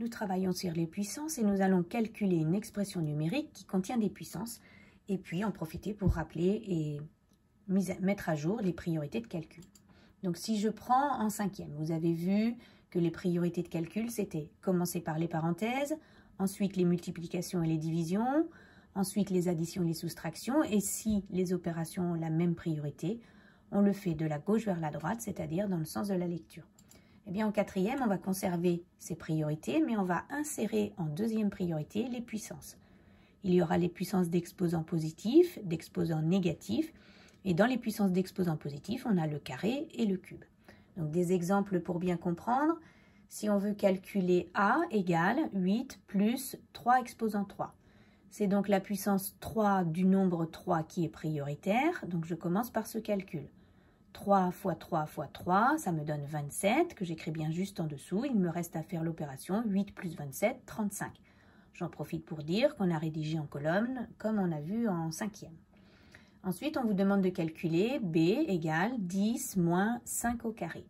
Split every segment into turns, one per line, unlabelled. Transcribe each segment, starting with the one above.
nous travaillons sur les puissances et nous allons calculer une expression numérique qui contient des puissances et puis en profiter pour rappeler et mettre à jour les priorités de calcul. Donc si je prends en cinquième, vous avez vu que les priorités de calcul, c'était commencer par les parenthèses, ensuite les multiplications et les divisions, ensuite les additions et les soustractions, et si les opérations ont la même priorité, on le fait de la gauche vers la droite, c'est-à-dire dans le sens de la lecture. Eh bien, en quatrième, on va conserver ces priorités, mais on va insérer en deuxième priorité les puissances. Il y aura les puissances d'exposants positifs, d'exposants négatifs, et dans les puissances d'exposants positifs, on a le carré et le cube. Donc, des exemples pour bien comprendre. Si on veut calculer A égale 8 plus 3 exposant 3. C'est donc la puissance 3 du nombre 3 qui est prioritaire. Donc, je commence par ce calcul. 3 fois 3 fois 3, ça me donne 27, que j'écris bien juste en dessous. Il me reste à faire l'opération 8 plus 27, 35. J'en profite pour dire qu'on a rédigé en colonne, comme on a vu en cinquième. Ensuite, on vous demande de calculer B égale 10 moins 5 au carré.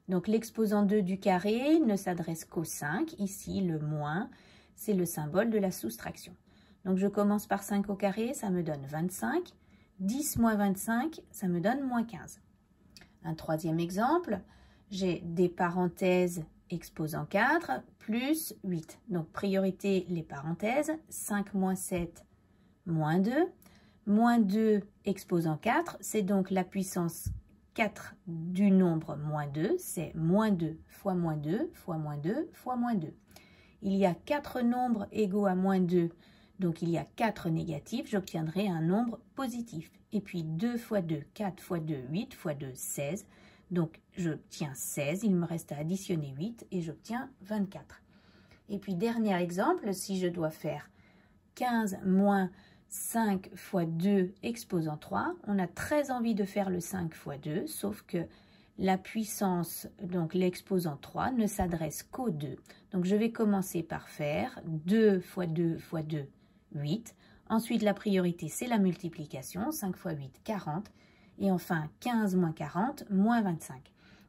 Donc, l'exposant 2 du carré ne s'adresse qu'au 5. Ici, le moins, c'est le symbole de la soustraction. Donc, je commence par 5 au carré, ça me donne 25. 10 moins 25, ça me donne moins 15. Un troisième exemple, j'ai des parenthèses exposant 4 plus 8. Donc, priorité les parenthèses, 5 moins 7, moins 2. Moins 2 exposant 4, c'est donc la puissance 4 du nombre moins 2, c'est moins 2 fois moins 2 fois moins 2 fois moins 2. Il y a 4 nombres égaux à moins 2, donc il y a 4 négatifs, j'obtiendrai un nombre positif. Et puis 2 fois 2, 4 fois 2, 8 fois 2, 16. Donc j'obtiens 16, il me reste à additionner 8 et j'obtiens 24. Et puis dernier exemple, si je dois faire 15 moins 5 fois 2 exposant 3, on a très envie de faire le 5 fois 2, sauf que la puissance, donc l'exposant 3, ne s'adresse qu'au 2. Donc je vais commencer par faire 2 fois 2 fois 2, 8. Ensuite, la priorité, c'est la multiplication, 5 fois 8, 40. Et enfin, 15 moins 40, moins 25.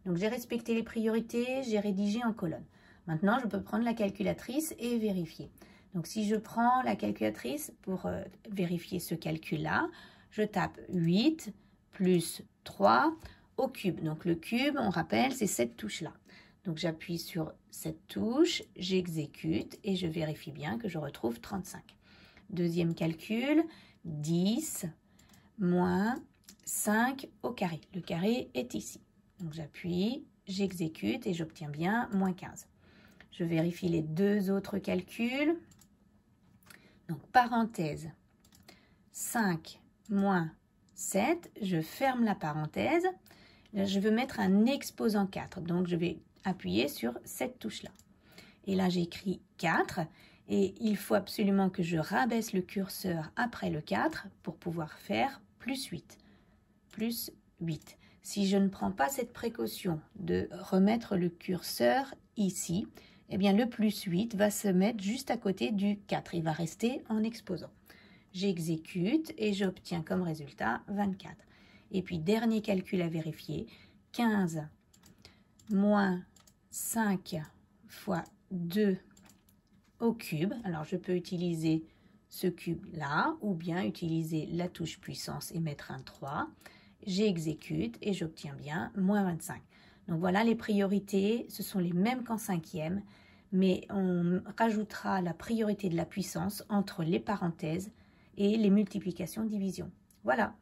Donc j'ai respecté les priorités, j'ai rédigé en colonne. Maintenant, je peux prendre la calculatrice et vérifier. Donc, si je prends la calculatrice pour vérifier ce calcul-là, je tape 8 plus 3 au cube. Donc, le cube, on rappelle, c'est cette touche-là. Donc, j'appuie sur cette touche, j'exécute et je vérifie bien que je retrouve 35. Deuxième calcul, 10 moins 5 au carré. Le carré est ici. Donc, j'appuie, j'exécute et j'obtiens bien moins 15. Je vérifie les deux autres calculs. Donc, parenthèse, 5 moins 7, je ferme la parenthèse. Là, je veux mettre un exposant 4, donc je vais appuyer sur cette touche-là. Et là, j'écris 4, et il faut absolument que je rabaisse le curseur après le 4 pour pouvoir faire plus 8. Plus 8. Si je ne prends pas cette précaution de remettre le curseur ici, eh bien, le plus 8 va se mettre juste à côté du 4. Il va rester en exposant. J'exécute et j'obtiens comme résultat 24. Et puis, dernier calcul à vérifier, 15 moins 5 fois 2 au cube. Alors, je peux utiliser ce cube-là ou bien utiliser la touche puissance et mettre un 3. J'exécute et j'obtiens bien moins 25. Donc voilà, les priorités, ce sont les mêmes qu'en cinquième, mais on rajoutera la priorité de la puissance entre les parenthèses et les multiplications-divisions. Voilà.